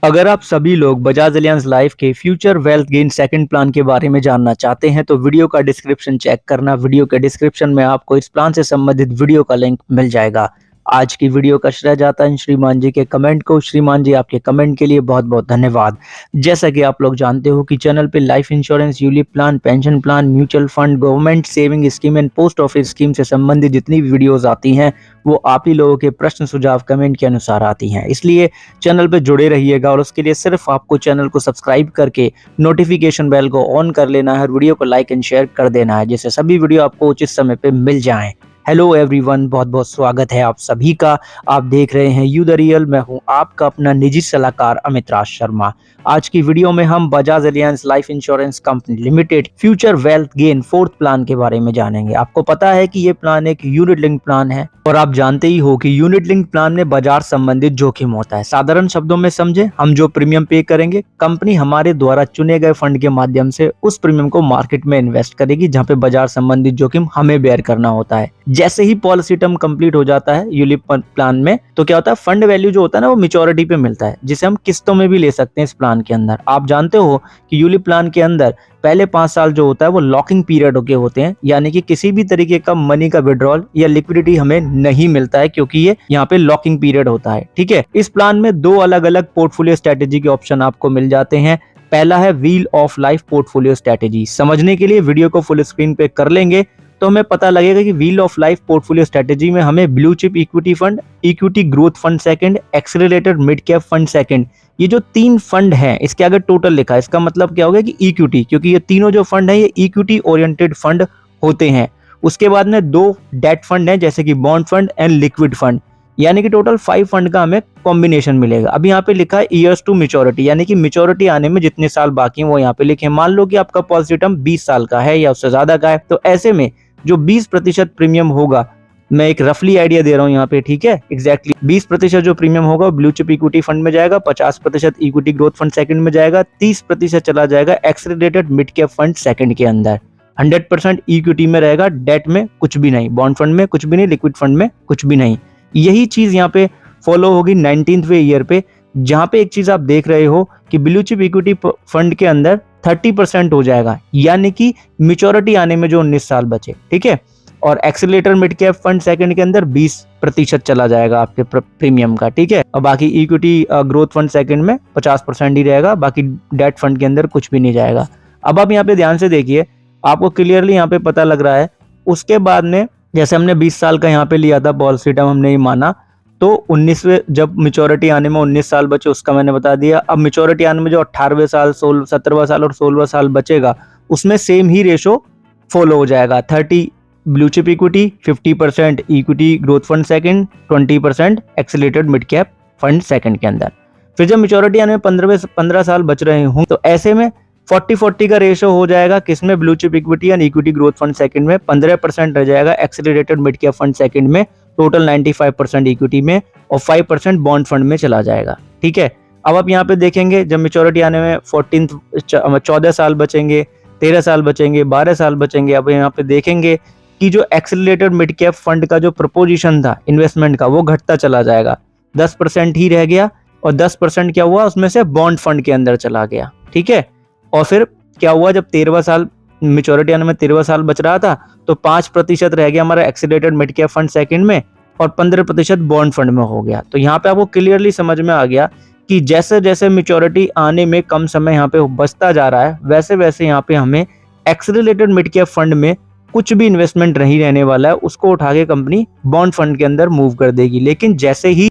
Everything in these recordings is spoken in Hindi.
अगर आप सभी लोग बजाज एलियांज लाइफ के future wealth gain second plan के बारे में जानना चाहते हैं तो वीडियो का डिस्क्रिप्शन चेक करना। वीडियो के डिस्क्रिप्शन में आपको इस प्लान से संबंधित वीडियो का लिंक मिल जाएगा। आज की वीडियो का श्रेय जाता है श्रीमान जी के कमेंट को। श्रीमान जी, आपके कमेंट के लिए बहुत बहुत धन्यवाद। जैसा कि आप लोग जानते हो कि चैनल पे life insurance, ULIP plan, pension plan, mutual fund, government saving scheme and post office scheme से संबंधित जितनी भी वीडियोस आती हैं वो आप ही लोगों के प्रश्न सुझाव कमेंट के अनुसार आती हैं। इसलिए चैनल पे जुड़े रहिएगा और उसके लिए सिर्फ आपको चैनल को सब्सक्राइब करके नोटिफिकेशन बेल को ऑन कर लेना है और वीडियो को लाइक एंड शेयर कर देना है, जिससे सभी वीडियो आपको उचित समय पे मिल जाएं। हेलो एवरीवन, बहुत बहुत स्वागत है आप सभी का। आप देख रहे हैं यू द रियल। मैं हूं आपका अपना निजी सलाहकार अमित राज शर्मा। आज की वीडियो में हम Bajaj Allianz life insurance company limited future wealth gain fourth plan के बारे में जानेंगे। आपको पता है कि ये प्लान एक यूनिट लिंक प्लान है और आप जानते ही हो कि यूनिट लिंक प्लान में बाजार संबंधित जोखिम होता है। साधारण शब्दों में समझे, हम जो प्रीमियम पे करेंगे कंपनी हमारे द्वारा चुने गए फंड के माध्यम से उस प्रीमियम को मार्केट में इन्वेस्ट करेगी, जहां पे बाजार संबंधित जोखिम हमें बेयर करना होता है। जैसे ही पॉलिसी टर्म कंप्लीट हो जाता है यूलिप प्लान में, तो क्या होता है, फंड वैल्यू जो होता है ना वो मैच्योरिटी पे मिलता है, जिसे हम किस्तों में भी ले सकते हैं इस प्लान के अंदर। आप जानते हो कि यूलिप प्लान के अंदर पहले 5 साल जो होता है वो लॉकिंग पीरियड के होते हैं, यानी कि किसी भी तरीके का मनी का विड्रॉल या लिक्विडिटी हमें नहीं मिलता है, क्योंकि ये यहाँ पे लॉकिंग पीरियड होता है। ठीक है, इस प्लान में 2 अलग अलग पोर्टफोलियो स्ट्रेटेजी के ऑप्शन आपको मिल जाते हैं। पहला है wheel of life portfolio strategy. समझने के लिए वीडियो को फुल स्क्रीन पे कर लेंगे तो हमें पता लगेगा कि wheel of life portfolio strategy में हमें blue chip equity fund, equity growth fund second, accelerated mid cap fund second, ये जो 3 फंड हैं इसके आगे टोटल लिखा है। इसका मतलब क्या होगा कि इक्विटी, क्योंकि ये तीनों जो फंड है ये इक्विटी ओरिएंटेड फंड होते हैं। उसके बाद में 2 डेट फंड हैं, जैसे कि bond fund and liquid fund, यानी कि टोटल 5 फंड का हमें कॉम्बिनेशन मिलेगा। अब यहाँ पे लिखा है ईयर्स टू मैच्योरिटी, यानी कि मैच्योरिटी आने में जितने साल बाकी हैं वो यहाँ पे लिखे। मान लो कि आपका पॉलिसी टर्म 20 साल का है या उससे ज्यादा का है, तो ऐसे में जो 20% प्रीमियम होगा, मैं एक रफली आइडिया दे रहा हूं यहाँ पे, ठीक है, एग्जैक्टली 20% जो प्रीमियम होगा ब्लू चिप इक्विटी फंड में जाएगा, 50% इक्विटी ग्रोथ फंड सेकंड में जाएगा, 30% चला जाएगा accelerated mid cap fund second के अंदर, 100% इक्विटी में रहेगा, डेट में कुछ भी नहीं, बॉन्ड फंड में कुछ भी नहीं, लिक्विड फंड में कुछ भी नहीं। यही चीज यहाँ पे फॉलो होगी 19वें ईयर पे, जहां पे एक चीज आप देख रहे हो कि ब्लू चिप इक्विटी फंड के अंदर 30% हो जाएगा, यानी कि मैच्योरिटी आने में जो 19 साल बचे, ठीक है। और accelerator mid cap fund second के अंदर 20% चला जाएगा आपके प्रीमियम का, ठीक है। और बाकी इक्विटी ग्रोथ फंड सेकंड में 50% ही रहेगा, बाकी डेट फंड के अंदर कुछ भी नहीं जाएगा। अब आप यहाँ पे ध्यान से देखिए, आपको क्लियरली यहाँ पे पता लग रहा है। उसके बाद में जैसे हमने 20 साल का यहाँ पे लिया था पॉलिसी टर्म, हमने ये माना, तो 19वें जब मैच्योरिटी आने में 19 साल बचे उसका मैंने बता दिया। अब मैच्योरिटी आने में जो 18वें साल, 17वां साल और 16वां साल बचेगा, उसमें सेम ही रेशो फॉलो हो जाएगा। 30 blue chip equity, 50% equity growth fund second, 20% accelerated mid cap fund second के अंदर। फिर जब मैच्योरिटी आने में 15 साल बच रहे हों, तो ऐसे में 40-40 का रेशो हो जाएगा, किसमें, blue chip equity and equity growth fund second में, 15% रह जाएगा accelerated mid cap fund second में, टोटल 95% इक्विटी में, और 5% बॉन्ड फंड में चला जाएगा, ठीक है। अब आप यहाँ पे देखेंगे जब मैच्योरिटी आने में 14 साल बचेंगे, 13 साल बचेंगे, 12 साल बचेंगे। अब यहाँ पे देखेंगे कि जो एक्सेलरेटेड मिड कैप फंड का जो प्रोपोजिशन था इन्वेस्टमेंट का वो घटता चला जाएगा, 10% ही रह गया, और 10% क्या हुआ उसमें से बॉन्ड फंड के अंदर चला गया, ठीक है। और फिर क्या हुआ, जब 13वां साल मैच्योरिटी आने में 13वां साल बच रहा था, तो 5% रह गया हमारा accelerated mid cap fund second में, और 15% बॉन्ड फंड में हो गया। तो यहाँ पे आपको क्लियरली समझ में आ गया कि जैसे जैसे मैच्योरिटी आने में कम समय यहाँ पे बचता जा रहा है, वैसे वैसे यहाँ पे हमें एक्सेलरेटेड मिड कैप फंड में कुछ भी इन्वेस्टमेंट नहीं रहने वाला है, उसको उठा के कंपनी बॉन्ड फंड के अंदर मूव कर देगी। लेकिन जैसे ही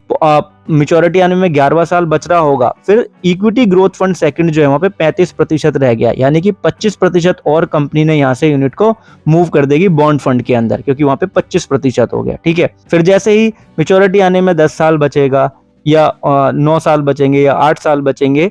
मैच्योरिटी आने में 11वां साल बच रहा होगा, फिर इक्विटी ग्रोथ फंड सेकंड जो है वहां पे 35% रह गया, यानी कि 25% और कंपनी ने यहाँ से यूनिट को मूव कर देगी बॉन्ड फंड के अंदर, क्योंकि वहां पे 25% हो गया, ठीक है। फिर जैसे ही मैच्योरिटी आने में 10 साल बचेगा, या 9 साल बचेंगे, या 8 साल बचेंगे,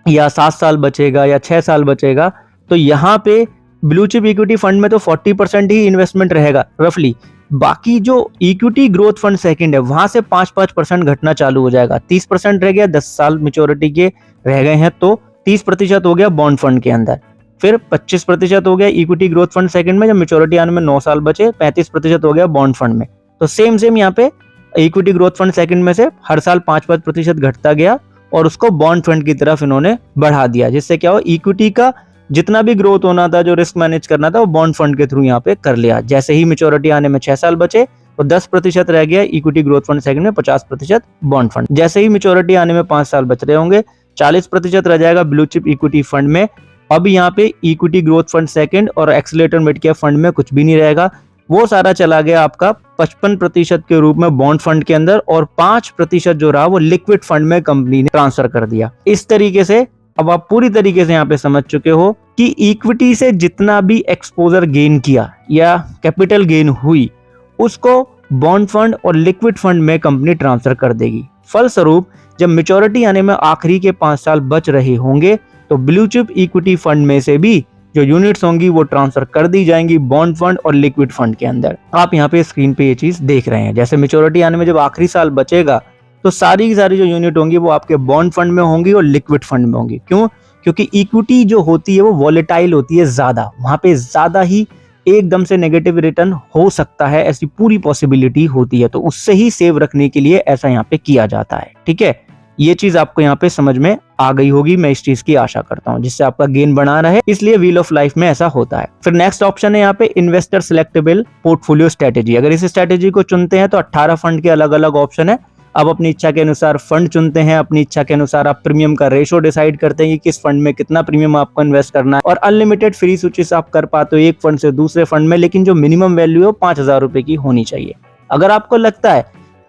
या 7 साल बचेगा, या 6 साल बचेगा, तो यहाँ पे ब्लू चिप इक्विटी फंड में तो 40% ही इन्वेस्टमेंट रहेगा रफली। बाकी जो इक्विटी ग्रोथ फंड सेकंड है वहां से 5% घटना चालू हो जाएगा, 30% रह गया, 10 साल मैच्योरिटी के रह गए हैं, तो 30% हो गया बॉन्ड फंड के अंदर, फिर 25% हो गया इक्विटी ग्रोथ फंड सेकंड में, जब मैच्योरिटी आने में 9 साल बचे, 35% हो गया बॉन्ड फंड में। तो सेम यहाँ पे इक्विटी ग्रोथ फंड सेकंड में से हर साल 5-5% घटता गया, और उसको बॉन्ड फंड की तरफ इन्होंने बढ़ा दिया, जिससे क्या हो, इक्विटी का जितना भी ग्रोथ होना था, जो रिस्क मैनेज करना था, वो बॉन्ड फंड के थ्रू यहाँ पे कर लिया। जैसे ही मैच्योरिटी आने में 6 साल बचे तो 10% रह गया इक्विटी ग्रोथ फंड सेकंड में, 50% बॉन्ड फंड। जैसे ही मैच्योरिटी आने में 5 साल बच रहे होंगे, 40% रह जाएगा ब्लू चिप इक्विटी फंड में। अब यहाँ पे इक्विटी ग्रोथ फंड सेकंड और एक्सीलरेटर मिड कैप फंड में कुछ भी नहीं रहेगा, वो सारा चला गया आपका 55% के रूप में बॉन्ड फंड के अंदर, और 5% जो रहा वो लिक्विड फंड में कंपनी ने ट्रांसफर कर दिया। इस तरीके से अब आप पूरी तरीके से यहाँ पे समझ चुके हो कि इक्विटी से जितना भी एक्सपोजर गेन किया या कैपिटल गेन हुई, उसको बॉन्ड फंड और लिक्विड फंड में कंपनी ट्रांसफर कर देगी। फलस्वरूप जब मैच्योरिटी आने में आखिरी के 5 साल बच रहे होंगे तो ब्लू चिप इक्विटी फंड में से भी जो यूनिट्स होंगी वो ट्रांसफर कर दी जाएंगी बॉन्ड फंड और लिक्विड फंड के अंदर। आप यहाँ पे स्क्रीन पे ये चीज देख रहे हैं। जैसे मैच्योरिटी आने में जब आखिरी साल बचेगा तो सारी की सारी जो यूनिट होंगी वो आपके बॉन्ड फंड में होंगी और लिक्विड फंड में होंगी। क्यों? क्योंकि इक्विटी जो होती है वो वॉलेटाइल होती है ज्यादा, वहां पे ज्यादा ही एकदम से नेगेटिव रिटर्न हो सकता है, ऐसी पूरी पॉसिबिलिटी होती है। तो उससे ही सेव रखने के लिए ऐसा यहाँ पे किया जाता है। ठीक है, ये चीज आपको यहाँ पे समझ में आ गई होगी, मैं इस चीज की आशा करता हूँ, जिससे आपका गेन बना रहे, इसलिए व्हील ऑफ लाइफ में ऐसा होता है। फिर नेक्स्ट ऑप्शन है यहाँ पे इन्वेस्टर सिलेक्टेबल पोर्टफोलियो स्ट्रेटेजी। अगर इस स्ट्रेटेजी को चुनते हैं तो 18 फंड के अलग अलग ऑप्शन है। आप अपनी इच्छा के अनुसार फंड चुनते हैं, अपनी इच्छा के अनुसार आप प्रीमियम का रेशो डिसाइड करते हैं कि किस फंड में कितना प्रीमियम आपको इन्वेस्ट करना है, और अनलिमिटेड फ्री स्विचेस आप कर पाते हो एक फंड से दूसरे फंड में, लेकिन जो मिनिमम वैल्यू है 5,000 रुपए की होनी चाहिए। अगर आपको लगता है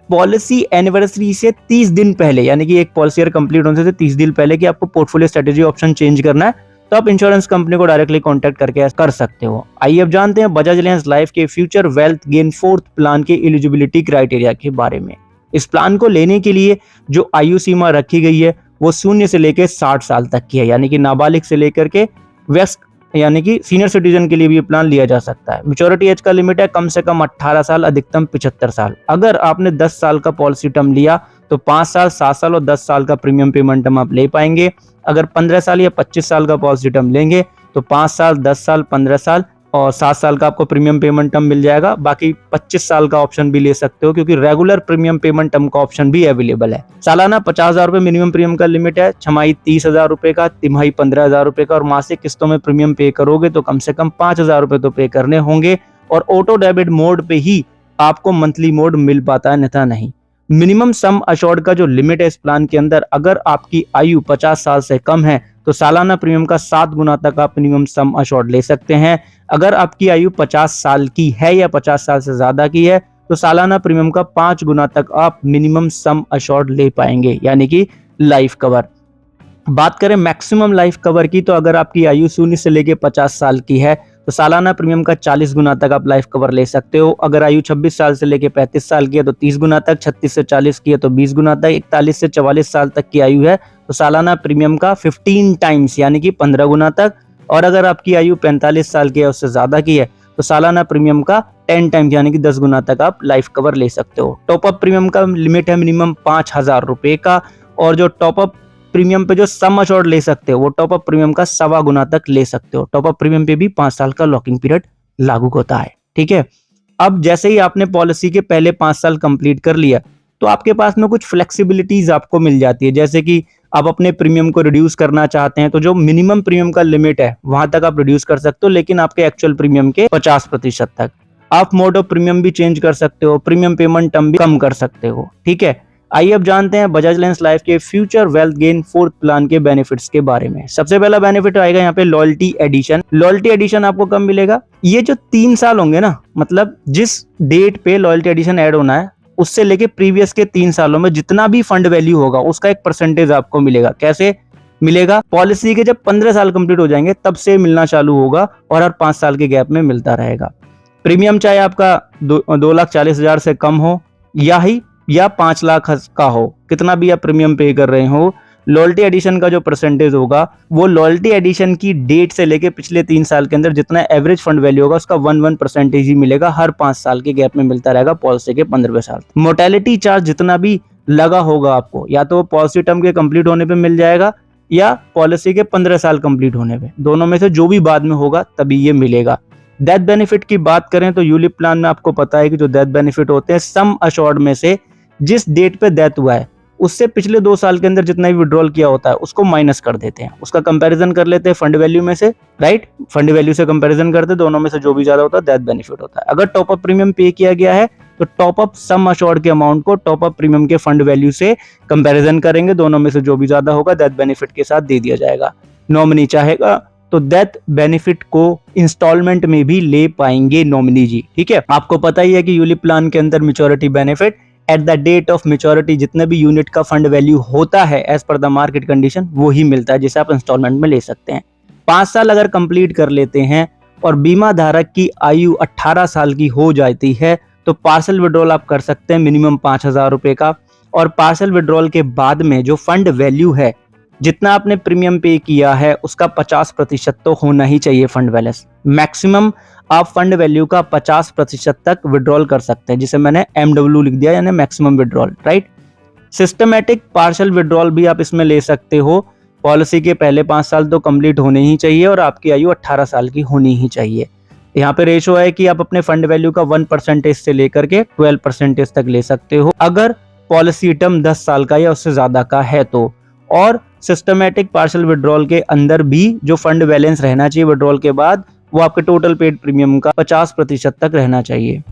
पॉलिसी एनिवर्सरी से 30 दिन पहले, यानी कि एक पॉलिसी ईयर कंप्लीट होने से 30 दिन पहले कि आपको पोर्टफोलियो स्ट्रेटेजी ऑप्शन चेंज करना है, तो आप इंश्योरेंस कंपनी को डायरेक्टली कांटेक्ट करके कर सकते हो। आइए अब जानते हैं बजाज एलियांज लाइफ के future wealth gain 4th plan के एलिजिबिलिटी क्राइटेरिया के बारे में। इस प्लान को लेने के लिए जो आयु सीमा रखी गई है वो 0 से लेकर 60 साल तक की है, यानी कि नाबालिग से लेकर के वयस्क यानी कि सीनियर सिटीजन के लिए भी ये प्लान लिया जा सकता है। मैच्योरिटी एज का लिमिट है कम से कम 18 साल, अधिकतम 75 साल। अगर आपने 10 साल का पॉलिसी टर्म लिया तो 5 साल, 7 साल और 10 साल का प्रीमियम पेमेंट टर्म आप ले पाएंगे। अगर 15 साल या 25 साल का पॉलिसी टर्म लेंगे तो 5 साल, 10 साल, 15 साल और 7 साल का आपको प्रीमियम पेमेंट टर्म मिल जाएगा। बाकी 25 साल का ऑप्शन भी ले सकते हो, क्योंकि रेगुलर प्रीमियम पेमेंट टर्म का ऑप्शन भी अवेलेबल है। सालाना 50,000 रुपए मिनिमम प्रीमियम का लिमिट है, छमाही 30,000 रुपए का, तिमाही 15,000 रुपए का, और मासिक किस्तों में प्रीमियम पे करोगे तो कम से कम 5,000 रुपए तो पे करने होंगे। और ऑटो डेबिट मोड पे ही आपको मंथली मोड मिल पाता है, अन्यथा नहीं। मिनिमम सम अश्योर्ड का जो लिमिट है इस प्लान के अंदर, अगर आपकी आयु 50 साल से कम है तो सालाना प्रीमियम का 7 गुना तक आप मिनिमम सम अश्योर्ड ले सकते हैं। अगर आपकी आयु 50 साल की है या 50 साल से ज्यादा की है तो सालाना प्रीमियम का 5 गुना तक आप मिनिमम सम अश्योर्ड ले पाएंगे, यानी कि लाइफ कवर। बात करें मैक्सिमम लाइफ कवर की, तो अगर आपकी आयु 0 से लेके 50 साल की है तो सालाना प्रीमियम का 40 गुना तक आप लाइफ कवर ले सकते हो। अगर आयु 26 साल से लेके 35 साल की है तो 30 गुना तक, 36 से 40 की है तो 20 गुना तक, 41 से 44 साल तक की आयु है तो सालाना प्रीमियम का 15 टाइम्स यानी कि 15 गुना तक, और अगर आपकी आयु 45 साल की है उससे ज्यादा की है तो सालाना प्रीमियम का 10 टाइम्स यानी कि 10 गुना तक आप लाइफ कवर ले सकते हो। टॉप अप प्रीमियम का लिमिट है मिनिमम 5,000 रुपए का, और जो टॉप अप प्रीमियम पे जो सम अश्योर्ड ले सकते हो वो टॉप अप प्रीमियम का 1.25 गुना तक ले सकते हो। टॉप अप प्रीमियम पे भी 5 साल का लॉकिंग पीरियड लागू होता है। ठीक है, अब जैसे ही आपने पॉलिसी के पहले 5 साल कंप्लीट कर लिया तो आपके पास में कुछ फ्लेक्सिबिलिटीज आपको मिल जाती है, जैसे कि आप अपने प्रीमियम को रिड्यूस करना चाहते हैं तो जो मिनिमम प्रीमियम का लिमिट है वहां तक आप रिड्यूस कर सकते हो, लेकिन आपके एक्चुअल प्रीमियम के 50% तक। आप मोड ऑफ प्रीमियम भी चेंज कर सकते हो, प्रीमियम पेमेंट टर्म भी कम कर सकते हो। ठीक है, आइए अब जानते हैं बजाज एलियांज लाइफ के future wealth gain 4th plan के बेनिफिट्स के बारे में। सबसे पहला बेनिफिट आएगा यहाँ पे लॉयल्टी एडिशन। लॉयल्टी एडिशन आपको कब मिलेगा? ये जो 3 साल होंगे ना, मतलब जिस डेट पे लॉयल्टी एडिशन ऐड होना है उससे लेके प्रीवियस के 3 सालों में जितना भी फंड वैल्यू होगा उसका एक परसेंटेज आपको मिलेगा। कैसे मिलेगा? पॉलिसी के जब 15 साल कंप्लीट हो जाएंगे तब से मिलना चालू होगा और हर 5 साल के गैप में मिलता रहेगा। प्रीमियम चाहे आपका 2,40,000 से कम हो या 5 लाख का हो, कितना भी आप प्रीमियम पे कर रहे हो, लॉयल्टी एडिशन का जो परसेंटेज होगा वो लॉयल्टी एडिशन की डेट से लेके पिछले 3 साल के अंदर जितना एवरेज फंड वैल्यू होगा उसका 1% ही मिलेगा, हर 5 साल के गैप में मिलता रहेगा पॉलिसी के 15वें साल। मोर्टेलिटी चार्ज जितना भी लगा होगा आपको, या तो पॉलिसी टर्म के कंप्लीट होने पे मिल जाएगा या पॉलिसी के 15 साल कंप्लीट होने पे, दोनों में से जो भी बाद में होगा तभी ये मिलेगा। डेथ बेनिफिट की बात करें तो यूलिप प्लान में आपको पता है कि जो डेथ बेनिफिट होते हैं सम अश्योर्ड में से जिस डेट पे डेथ हुआ है उससे पिछले 2 साल के अंदर जितना भी विड्रॉल किया होता है उसको माइनस कर देते हैं, उसका कंपैरिजन कर लेते हैं फंड वैल्यू में से, राइट। फंड वैल्यू से कंपैरिजन करते, दोनों में से जो भी ज्यादा होता है दैट बेनिफिट होता है। अगर टॉप अप प्रीमियम पे किया गया है तो टॉप अप सम अश्योर्ड के अमाउंट को टॉप अप प्रीमियम के फंड वैल्यू से कंपैरिजन करेंगे, दोनों में से जो भी ज्यादा होगा दैट बेनिफिट के साथ दे दिया जाएगा। नॉमिनी चाहेगा तो दैट बेनिफिट को इंस्टॉलमेंट में भी ले पाएंगे नॉमिनी जी, ठीक है। आपको पता ही है कि यूलिप प्लान के अंदर maturity benefit at the date of maturity जितने भी यूनिट का फंड वैल्यू होता है as per the market condition वो ही मिलता है, जिसे आप इंस्टॉलमेंट में ले सकते हैं। 5 साल अगर कंप्लीट कर लेते हैं और बीमा धारक की आयु 18 साल की हो जाती है तो पार्सल विड्रॉल आप कर सकते हैं मिनिमम 5,000 रुपए का, और पार्सल विड्रॉल के बाद में जो फंड वैल्यू है जितना आपने प्रीमियम पे किया है उसका 50% तो होना ही चाहिए फंड बैलेंस। मैक्सिमम आप फंड वैल्यू का 50% तक विड्रॉल कर सकते हैं, जिसे मैंने MW लिख दिया, यानी maximum withdrawal, right. Systematic partial withdrawal भी आप इसमें ले सकते हो। पॉलिसी के पहले 5 साल तो कंप्लीट होने ही चाहिए और आपकी आयु 18 साल की होनी ही चाहिए। यहाँ पे रेशो है कि आप अपने फंड वैल्यू का 1% से लेकर के 12% तक ले सकते हो अगर पॉलिसी टर्म 10 साल का या उससे ज्यादा का है तो। और सिस्टमैटिक पार्शियल विड्रॉल के अंदर भी जो फंड बैलेंस रहना चाहिए विड्रॉल के बाद वो आपके टोटल पेड प्रीमियम का 50% तक रहना चाहिए,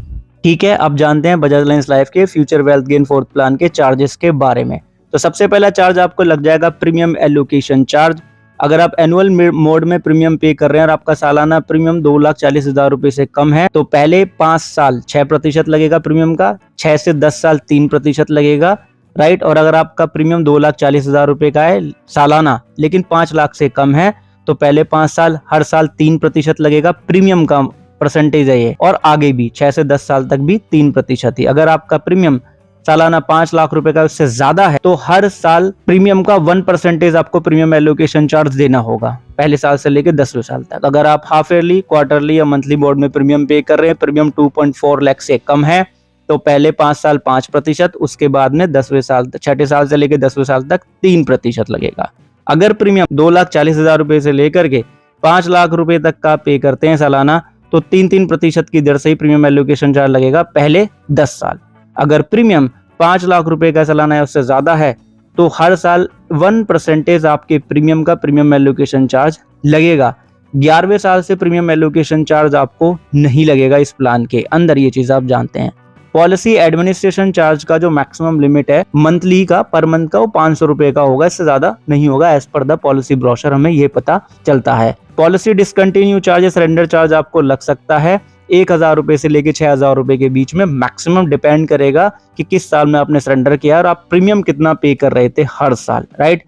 ठीक है। अब जानते हैं बजाज अलायंस लाइफ के future wealth gain fourth plan के चार्जेस के बारे में। तो सबसे पहला चार्ज आपको लग जाएगा प्रीमियम एलोकेशन चार्ज। अगर आप एनुअल मोड में प्रीमियम पे कर रहे हैं और आपका सालाना प्रीमियम 2,40,000 रुपए से कम है तो पहले 5 साल 6% लगेगा प्रीमियम का, 6 से 10 साल 3% लगेगा, राइट। और अगर आपका प्रीमियम 2,40,000 रुपए का है सालाना लेकिन 5 लाख से कम है तो पहले 5 साल हर साल 3% लगेगा, प्रीमियम का परसेंटेज है ये, और आगे भी 6 से 10 साल तक भी 3% ही। अगर आपका प्रीमियम सालाना 5 लाख रुपए का उससे ज्यादा है तो हर साल प्रीमियम का 1% आपको प्रीमियम एलोकेशन चार्ज देना होगा, पहले साल से लेकर 10वें साल तक। अगर आप हाफ ईयरली, क्वार्टरली या मंथली बोर्ड में प्रीमियम पे कर रहे हैं, प्रीमियम 2.4 लाख से कम है तो पहले 5 साल 5%, उसके बाद में 10वें साल, 6ठे साल से लेकर 10वें साल तक 3% लगेगा। अगर प्रीमियम 2,40,000 रुपए से लेकर के 5 लाख रुपए तक का पे करते हैं सालाना तो 3% की दर से ही प्रीमियम एलोकेशन चार्ज लगेगा पहले 10 साल। अगर प्रीमियम 5 लाख रुपए का सालाना है उससे ज्यादा है तो हर साल 1% आपके प्रीमियम का प्रीमियम एलोकेशन चार्ज लगेगा। 11वें साल से प्रीमियम एलोकेशन चार्ज आपको नहीं लगेगा इस प्लान के अंदर, ये चीज आप जानते हैं। पॉलिसी एडमिनिस्ट्रेशन चार्ज का जो मैक्सिमम लिमिट है मंथली का, पर मंथ का, वो 500 रुपए का होगा, इससे ज्यादा नहीं होगा as per the policy brochure, हमें ये पता चलता है। Policy discontinue charge, surrender charge आपको लग सकता है 1,000 रुपए से लेके 6,000 रुपए के बीच में, मैक्सिमम डिपेंड करेगा कि किस साल में आपने सरेंडर किया और आप प्रीमियम कितना पे कर रहे थे हर साल, राइट।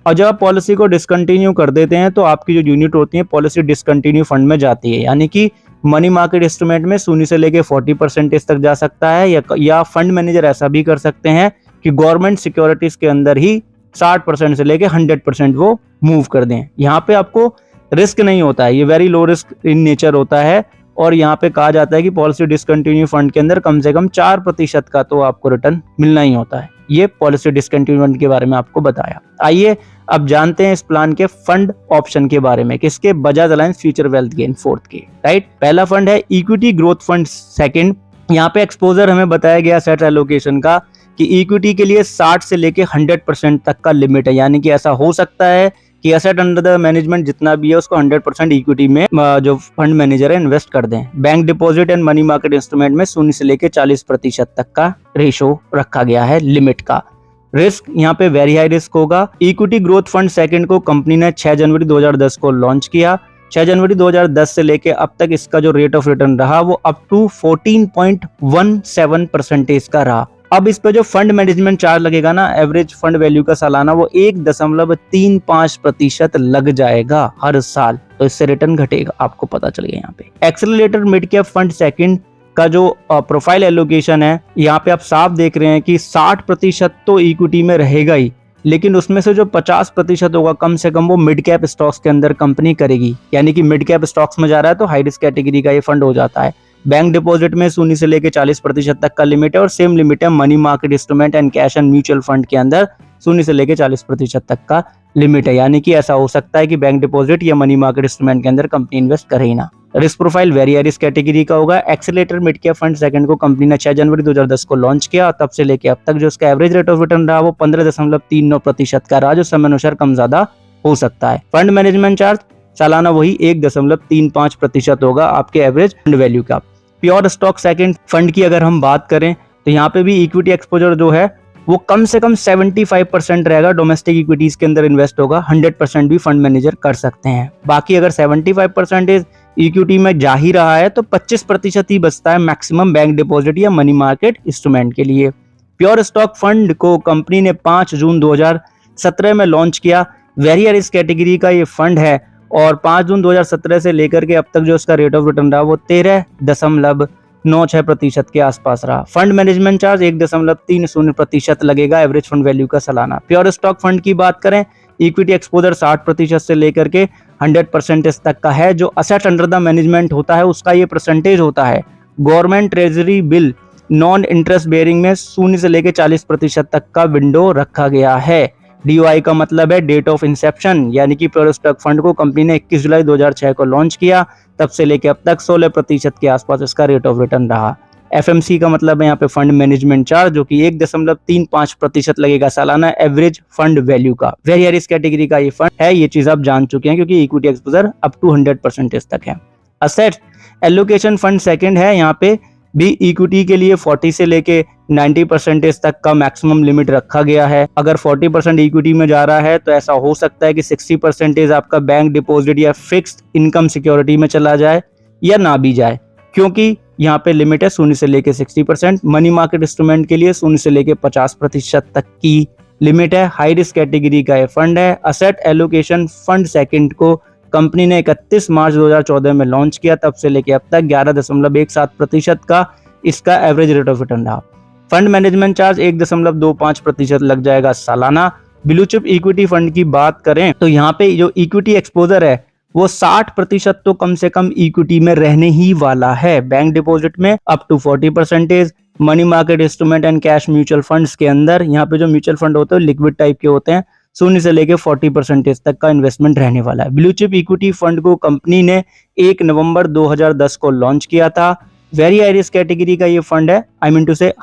और जब आप पॉलिसी को डिसकंटिन्यू कर देते हैं तो आपकी जो यूनिट होती है पॉलिसी डिसकंटिन्यू फंड में जाती है, यानी कि मनी मार्केट इंस्ट्रूमेंट में 0 से लेके 40% तक जा सकता है, या फंड मैनेजर ऐसा भी कर सकते हैं कि गवर्नमेंट सिक्योरिटीज के अंदर ही 60% से लेके 100% वो मूव कर दें। यहाँ पे आपको रिस्क नहीं होता है, ये very low risk in nature होता है। और यहाँ पे कहा जाता है कि पॉलिसी डिसकंटिन्यू फंड के अंदर कम से कम 4% का तो आपको रिटर्न मिलना ही होता है। ये पॉलिसी डिसकंटिन्यू फंड के बारे में आपको बताया। आइए अब जानते हैं इस प्लान के फंड ऑप्शन के बारे में, किसके, Bajaj alliance future wealth gain fourth के, राइट। पहला फंड है इक्विटी ग्रोथ फंड सेकंड। यहाँ पे एक्सपोजर हमें बताया गया सेट एलोकेशन का कि इक्विटी के लिए 60 से लेके 100% तक का लिमिट है, यानी कि ऐसा हो सकता है कि एसेट अंडर द मैनेजमेंट जितना भी है उसको 100% इक्विटी में जो फंड मैनेजर है इन्वेस्ट कर दें। Bank deposit and money market instrument में 0 से लेके 40% तक का रेशो रखा गया है लिमिट का। रिस्क यहाँ पे वेरी हाई रिस्क होगा। इक्विटी ग्रोथ फंड सेकंड को कंपनी ने 6 जनवरी 2010 को लॉन्च किया। 6 जनवरी 2010 से लेके अब तक इसका जो रेट ऑफ रिटर्न रहा वो अप टू 14.17% का रहा। अब इस पे जो फंड मैनेजमेंट चार्ज लगेगा ना, एवरेज फंड वैल्यू का सालाना, वो 1.35% लग जाएगा हर साल, तो इससे रिटर्न घटेगा, आपको पता चल गया। यहाँ पे accelerator mid cap fund second का जो प्रोफाइल एलोकेशन है, यहाँ पे आप साफ देख रहे हैं कि 60% तो इक्विटी में रहेगा ही, लेकिन उसमें से जो 50% होगा कम से कम वो मिड कैप स्टॉक्स के अंदर कंपनी करेगी, यानी कि मिड कैप स्टॉक्स में जा रहा है तो हाई रिस्क कैटेगरी का ये फंड हो जाता है। बैंक डिपॉजिट में 0 से लेकर 40% तक का लिमिट है, और सेम लिमिट है money market instrument and cash and mutual fund के अंदर 0 से लेकर 40% तक का लिमिट है, यानी कि ऐसा हो सकता है कि बैंक डिपॉजिट या मनी मार्केट इंस्ट्रूमेंट के अंदर कंपनी इन्वेस्ट करे ही ना। Risk profile very high risk category का होगा। Accelerator mid cap fund second को कंपनी ने 6 जनवरी 2010 को लॉन्च किया, तब से लेके अब तक जो उसका एवरेज रेट ऑफ रिटर्न रहा वो 15.39% का रहा, जो समय अनुसार कम ज्यादा हो सकता है। फंड मैनेजमेंट चार्ज सालाना वही 1.35% होगा आपके एवरेज फंड वैल्यू का। प्योर स्टॉक सेकंड फंड की अगर हम बात करें तो यहाँ पे भी इक्विटी एक्सपोजर जो है वो कम से कम 75% रहेगा, डोमेस्टिक इक्विटीज के अंदर इन्वेस्ट होगा। 100% भी फंड मैनेजर कर सकते हैं। बाकी अगर 75% इक्विटी में जा ही रहा है तो 25% ही बचता है मैक्सिमम बैंक डिपॉजिट या मनी मार्केट इंस्ट्रूमेंट के लिए। प्योर स्टॉक फंड को कंपनी ने 5 जून 2017 में लॉन्च किया। वेरी हाई रिस्क कैटेगरी का ये फंड है और 5 जून 2017 से लेकर के अब तक जो उसका रेट ऑफ रिटर्न रहा वो 13.96% के आसपास रहा। फंड मैनेजमेंट चार्ज 1.30% लगेगा एवरेज फंड वैल्यू का सालाना। प्योर स्टॉक फंड की बात करें, इक्विटी एक्सपोजर 60% से लेकर के 100% तक का है। जो असेट अंडर द मैनेजमेंट होता है उसका ये परसेंटेज होता है। Government treasury bill non interest bearing में 0 से लेकर 40% तक का विंडो रखा गया है। DOI का मतलब है डेट ऑफ इंसेप्शन, यानी कि प्योर स्टॉक फंड को कंपनी ने 21 जुलाई 2006 को लॉन्च किया, तब से लेकर अब तक 16% के आसपास इसका रेट ऑफ रिटर्न रहा। FMC का मतलब है यहाँ पे फंड मैनेजमेंट चार्ज, जो कि 1.35% लगेगा सालाना एवरेज फंड वैल्यू का। वेरी हाई रिस्क कैटेगरी का ये फंड है, ये चीज आप जान चुके हैं क्योंकि इक्विटी एक्सपोजर अप टू 100% तक है। असेट एलोकेशन फंड सेकंड है, यहाँ पे भी इक्विटी के लिए 40 से लेके 90% तक का मैक्सिमम लिमिट रखा गया है। अगर 40% इक्विटी में जा रहा है तो ऐसा हो सकता है कि 60% आपका बैंक डिपॉजिट या फिक्स्ड इनकम सिक्योरिटी में चला जाए या ना भी जाए, क्योंकि यहाँ पे लिमिट है 0 से लेके 60%। मनी मार्केट इंस्ट्रूमेंट के लिए 0 से लेके 50% तक की लिमिट है। हाई रिस्क कैटेगरी का ये फंड है। असेट एलोकेशन फंड सेकंड को कंपनी ने 31 मार्च 2014 में लॉन्च किया, तब से लेके अब तक 11.17% का इसका एवरेज रेट ऑफ रिटर्न रहा। फंड मैनेजमेंट चार्ज 1.25% लग जाएगा सालाना। ब्लू चिप इक्विटी फंड की बात करें तो यहाँ पे जो इक्विटी एक्सपोजर है वो 60% तो कम से कम इक्विटी में रहने ही वाला है। बैंक डिपॉजिट में up to 40%, money market instrument and cash mutual funds के अंदर, यहाँ पे जो म्यूचुअल फंड होते हैं लिक्विड टाइप के होते हैं, 0 से लेके 40% तक का इन्वेस्टमेंट रहने वाला है। ब्लू चिप इक्विटी फंड को कंपनी ने 1 नवंबर 2010 को लॉन्च किया था। वेरी हाई रिस्क कैटेगरी का ये फंड है, आई मीन टू से ये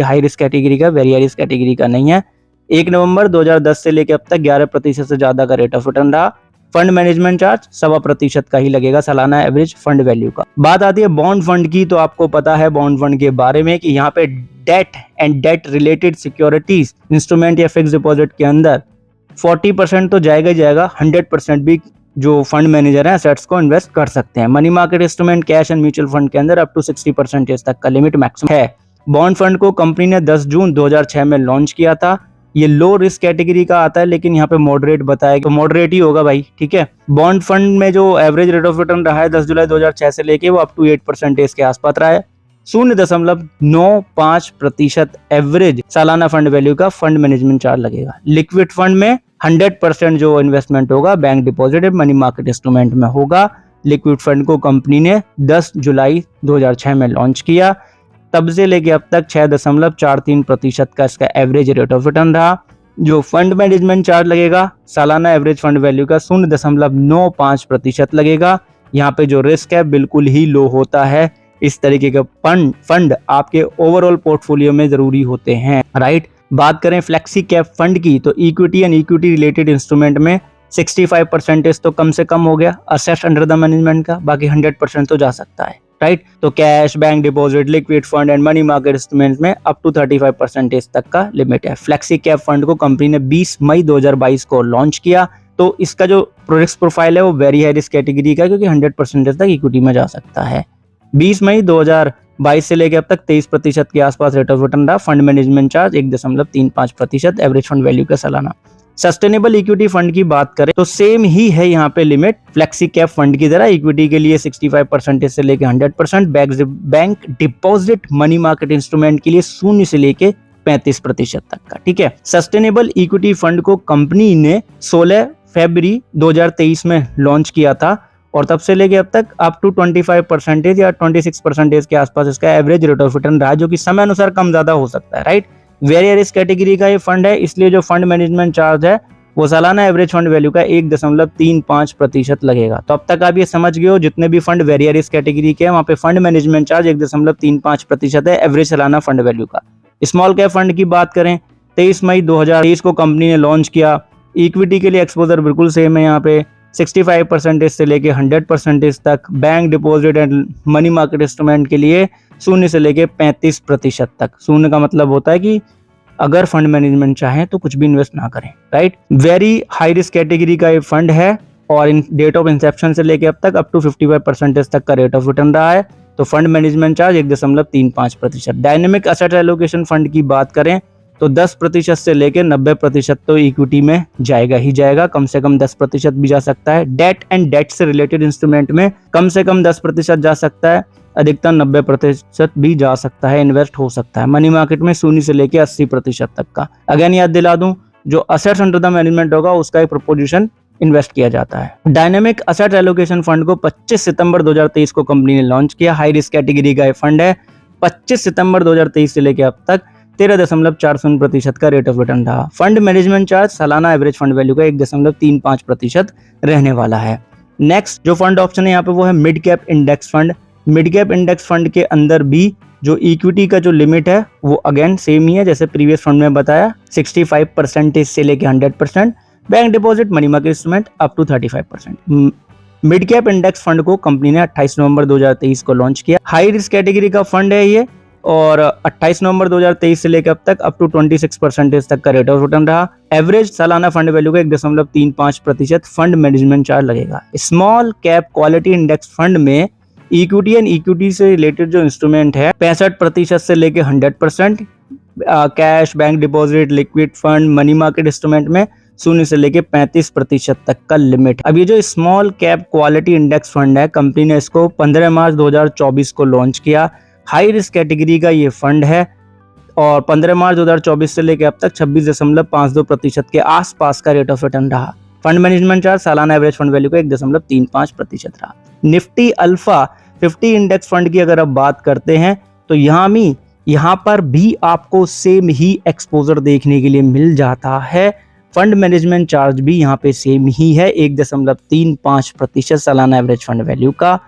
हाई रिस्क कैटेगरी का, वेरी हाई रिस्क कैटेगरी का नहीं है। 1 नवंबर 2010 से लेके अब तक 11% से ज्यादा का रेट ऑफ रिटर्न रहा। फंड मैनेजमेंट चार्ज 1.25% का ही लगेगा सालाना एवरेज फंड वैल्यू का। बात आती है बॉन्ड फंड की, तो आपको पता है बॉन्ड फंड के बारे में कि यहाँ पे debt and debt related securities instrument या फिक्स डिपॉजिट के अंदर 40% तो जाएगा ही जाएगा, 100% भी जो फंड मैनेजर है असेट्स को इन्वेस्ट कर सकते हैं। Money market instrument, cash and mutual fund के अंदर अप टू 60% तक का लिमिट मैक्सिमम है। बॉन्ड फंड को कंपनी ने 10 जून 2006 में लॉन्च किया था। ये लो रिस्क कैटेगरी का आता है, लेकिन यहाँ पे मॉडरेट बताया, तो मॉडरेट ही होगा भाई, ठीक है। बॉन्ड फंड में जो एवरेज रेट ऑफ रिटर्न रहा है 10 जुलाई 2006 से लेके वो अप टू 8% के आसपास रहा है। 0.95% एवरेज सालाना फंड वैल्यू का फंड मैनेजमेंट चार्ज लगेगा। लिक्विड फंड में 100% जो इन्वेस्टमेंट होगा bank deposit money market instrument में होगा। लिक्विड फंड को कंपनी ने 10 जुलाई 2006 में लॉन्च किया, तब से लेके अब तक 6.43% का इसका एवरेज रेट ऑफ रिटर्न रहा। जो फंड मैनेजमेंट चार्ज लगेगा सालाना एवरेज फंड वैल्यू का 0.95% लगेगा। यहाँ पे जो रिस्क है बिल्कुल ही लो होता है। इस तरीके के फंड आपके ओवरऑल पोर्टफोलियो में जरूरी होते हैं, राइट। बात करें फ्लेक्सी कैप फंड की, तो equity and equity related instrument में 65% तो कम से कम हो गया असेट्स अंडर द मैनेजमेंट का, बाकी 100% तो जा सकता है, राइट। तो cash, bank deposit, liquid fund and money market instruments में अप टू 35% तक का लिमिट है। फ्लेक्सी कैप फंड को कंपनी ने 20 मई 2022 को लॉन्च किया। तो इसका जो रिस्क प्रोफाइल है वो वेरी हाई रिस्क कैटेगरी का, क्योंकि 100% तक इक्विटी में जा सकता है। 20 मई 2022 से लेकर अब तक 23% के आसपास रेट ऑफ रिटर्न रहा। Fund management charge 1.35% average fund value का सालाना। सस्टेनेबल इक्विटी फंड की बात करें तो सेम ही है यहाँ पे लिमिट फ्लेक्सी कैप फंड की तरह। इक्विटी के लिए 65% से लेके 100%, bank deposit money market instrument के लिए 0 से लेके 35% तक का, ठीक है। सस्टेनेबल इक्विटी फंड को कंपनी ने 16 फरवरी 2023 में लॉन्च किया था और तब से लेके अब तक अप टू 25% या 26% के आसपास इसका एवरेज रेट ऑफ रिटर्न रहा, जो कि समय अनुसार कम ज्यादा हो सकता है, राइट। वेरी रिस्क कैटेगरी का ये फंड है, इसलिए जो फंड मैनेजमेंट चार्ज है वो सालाना एवरेज फंड वैल्यू का 1.35% लगेगा। तो अब तक आप ये समझ गए हो जितने भी फंड वेरियस कैटेगरी के हैं वहाँ पे फंड मैनेजमेंट चार्ज 1.35% है एवरेज सालाना फंड वैल्यू का। स्मॉल कैप फंड की बात करें 23 मई 2023 को कंपनी ने लॉन्च किया। इक्विटी के लिए एक्सपोजर बिल्कुल सेम है यहाँ पे 65% से लेके 100% तक। Bank deposit and money market instrument के लिए 0 से लेके 35% तक। 0 का मतलब होता है कि अगर फंड मैनेजमेंट चाहे तो कुछ भी इन्वेस्ट ना करें, right. Very high risk category का ये फंड है और इन डेट ऑफ इंसेप्शन से लेके अब तक अप टू 55% तक का रेट ऑफ रिटर्न रहा है। तो fund management charge 1.35%। Dynamic asset allocation fund की बात करें तो 10% से लेकर 90% तो इक्विटी में जाएगा ही जाएगा, कम से कम 10% भी जा सकता है। डेट एंड डेट से रिलेटेड इंस्ट्रूमेंट में कम से कम 10% जा सकता है, अधिकतम 90% भी जा सकता है, इन्वेस्ट हो सकता है। मनी मार्केट में 0 से लेकर 80% तक का। अगेन याद दिला दूं, जो असेट्स अंडर द मैनेजमेंट होगा उसका एक प्रोपोर्शन इन्वेस्ट किया जाता है। डायनेमिक एसेट एलोकेशन फंड को 25 सितंबर 2023 को कंपनी ने लॉन्च किया। हाई रिस्क कैटेगरी का फंड है। 25 सितंबर 2023 से लेकर अब तक 13.40% का रेट ऑफ रिटर्न रहा। फंड मैनेजमेंट चार्ज सालाना एवरेज फंड वैल्यू का 1.35% रहने वाला है। नेक्स्ट जो फंड ऑप्शन है यहाँ पे वो है mid cap index fund. Mid cap index fund के अंदर भी जो इक्विटी का जो लिमिट है वो अगेन सेम ही है जैसे प्रीवियस फंड में बताया, 65% से लेके 100%। Bank deposit money market instrument up to 35%। Mid cap index fund को कंपनी ने 28 नवंबर 2023 को लॉन्च किया। हाई रिस्क कैटेगरी का फंड है ये और 28 नवंबर 2023 से लेकर अब तक अप टू 26% तक का रेट ऑफ रिटर्न रहा। एवरेज सालाना फंड वैल्यू का 1.35% फंड मैनेजमेंट चार्ज लगेगा। Small cap quality index fund में इक्विटी एंड इक्विटी से रिलेटेड जो इंस्ट्रूमेंट है 65% से लेके 100%। Cash, bank deposit, liquid fund, money market instrument में 0 से लेके 35% तक का लिमिट। अब ये जो small cap quality index fund है कंपनी ने इसको 15 मार्च 2024 को लॉन्च किया। हाई रिस्क कैटेगरी का ये फंड है और 15 मार्च 2024 से लेकर अब तक 26.52% के आसपास का रेट ऑफ रिटर्न रहा। फंड मैनेजमेंट चार्ज सालाना एवरेज फंड वैल्यू का 1.35% रहा। निफ्टी अल्फा 50 इंडेक्स फंड की अगर आप बात करते हैं तो यहाँ पर भी आपको सेम ही एक्सपोजर देखने के लिए मिल जाता है। फंड मैनेजमेंट चार्ज भी यहाँ पे सेम ही है 1.35% सालाना एवरेज फंड वैल्यू का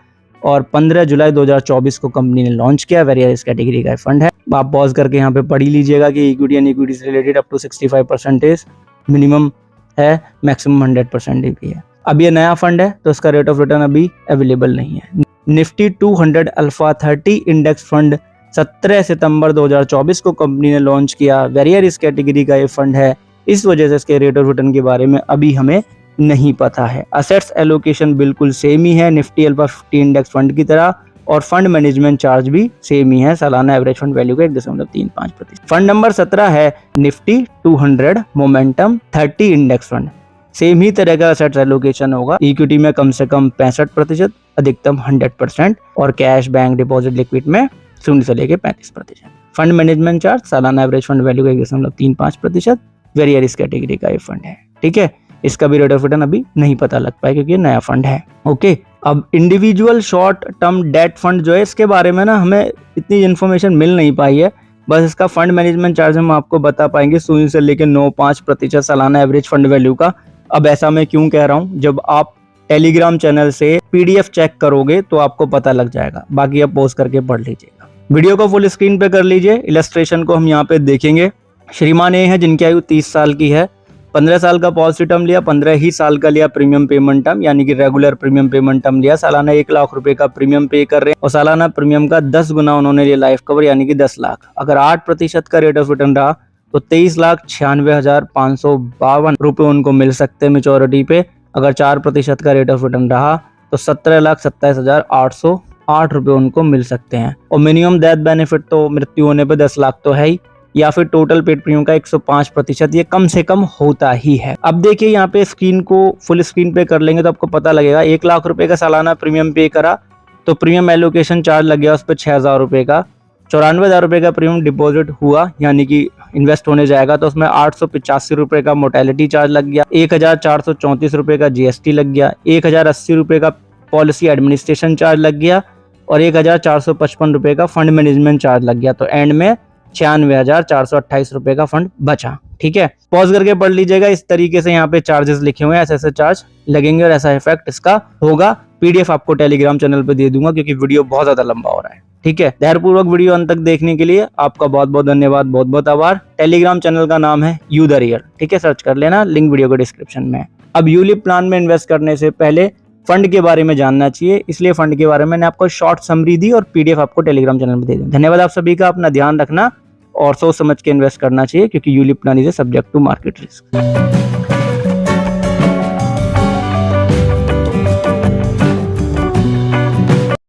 और 15 जुलाई 2024 को कंपनी ने लॉन्च किया। वेरियस कैटेगरी का फंड है। आप पॉज करके यहाँ पे पढ़ ही लीजिएगा कि इक्विटी एंड इक्विटी से रिलेटेड अप टू 65% मिनिमम है, मैक्सिमम 100% भी है। अब ये नया फंड है तो इसका रेट ऑफ रिटर्न अभी अवेलेबल नहीं है। निफ्टी 200 अल्फा 30 इंडेक्स फंड 17 सितंबर 2024 को कंपनी ने लॉन्च किया। वेरियस कैटेगरी का ये फंड है, इस वजह से इसके रेट ऑफ रिटर्न के बारे में अभी हमें नहीं पता है। असेट्स एलोकेशन बिल्कुल सेम ही है निफ्टी अल्फा 50 इंडेक्स फंड की तरह और फंड मैनेजमेंट चार्ज भी सेम ही है सालाना एवरेज फंड वैल्यू का 1.35%। फंड नंबर 17 है Nifty 200 momentum 30 index fund. Same ही तरह का असेट्स एलोकेशन होगा। इक्विटी में कम से कम 65%, अधिकतम 100% और कैश, बैंक डिपॉजिट, लिक्विड में 0 से लेके 35%। फंड मैनेजमेंट चार्ज सालाना एवरेज फंड वैल्यू का 1.35%। वेरियस कैटेगरी का ये फंड है, ठीक है। इसका भी रेट ऑफ रिटर्न अभी नहीं पता लग पाया क्योंकि ये नया फंड है। ओके, अब individual short term debt fund जो है इसके बारे में ना हमें इतनी इन्फॉर्मेशन मिल नहीं पाई है। बस इसका फंड मैनेजमेंट चार्ज हम आपको बता पाएंगे 0 से लेकर 9.5% सालाना एवरेज फंड वैल्यू का। अब ऐसा मैं क्यों कह रहा हूँ, जब आप टेलीग्राम चैनल से PDF चेक करोगे तो आपको पता लग जाएगा। बाकी आप पॉज करके पढ़ लीजिएगा। वीडियो को फुल स्क्रीन पे कर लीजिए। इलस्ट्रेशन को हम यहाँ पे देखेंगे। श्रीमान ए है जिनकी आयु 30 साल की है। 15 साल का पॉलिसी टर्म लिया, 15 ही साल का लिया प्रीमियम पेमेंट टर्म, यानी कि रेगुलर प्रीमियम पेमेंट टर्म लिया। सालाना 1 लाख रुपए का प्रीमियम पे कर रहे हैं और सालाना प्रीमियम का 10 गुना उन्होंने लिया लाइफ कवर, यानी कि 10 लाख। अगर 8% का रेट ऑफ रिटर्न रहा तो 23,96,552 रुपए उनको मिल सकते हैं मेच्योरिटी पे। अगर 4% का रेट ऑफ रिटर्न रहा तो 17,27,808 रुपए उनको मिल सकते हैं। और मिनिमम डेथ बेनिफिट तो मृत्यु होने पे 10 लाख तो है ही, या फिर टोटल पेड प्रीमियम का 105% ये कम से कम होता ही है। अब देखिए यहाँ पे स्क्रीन को फुल स्क्रीन पे कर लेंगे तो आपको पता लगेगा। 1 लाख रुपए का सालाना प्रीमियम पे करा तो प्रीमियम एलोकेशन चार्ज लग गया उस पर 6,000 रुपए का। 94,000 रुपए का प्रीमियम डिपॉजिट हुआ, यानी कि इन्वेस्ट होने जाएगा तो उसमें 885 रुपए का मोर्टेलिटी चार्ज लग गया। 1,434 रुपए का GST लग गया। 1,080 रुपए का पॉलिसी एडमिनिस्ट्रेशन चार्ज लग गया और 1,455 रुपए का फंड मैनेजमेंट चार्ज लग गया। तो एंड में 96,428 रुपए का फंड बचा। ठीक है, पॉज करके पढ़ लीजिएगा। इस तरीके से यहाँ पे चार्जेस लिखे हुए हैं, ऐसे चार्ज लगेंगे और ऐसा इफेक्ट इसका होगा। पीडीएफ आपको टेलीग्राम चैनल पे दे दूंगा क्योंकि वीडियो बहुत ज्यादा लंबा हो रहा है। ठीक है, धैर्यपूर्वक वीडियो अंत तक देखने के लिए आपका बहुत बहुत धन्यवाद, बहुत बहुत आभार। टेलीग्राम चैनल का नाम है यू द रियल। ठीक है, सर्च कर लेना, लिंक वीडियो के डिस्क्रिप्शन में। अब यूलिप प्लान में इन्वेस्ट करने से पहले फंड के बारे में जानना चाहिए, इसलिए फंड के बारे में मैंने आपको शॉर्ट समरी दी और पीडीएफ आपको टेलीग्राम चैनल में दे दी। धन्यवाद आप सभी का, अपना ध्यान रखना और सोच समझ के इन्वेस्ट करना चाहिए क्योंकि ULIP plan is a subject to market risk.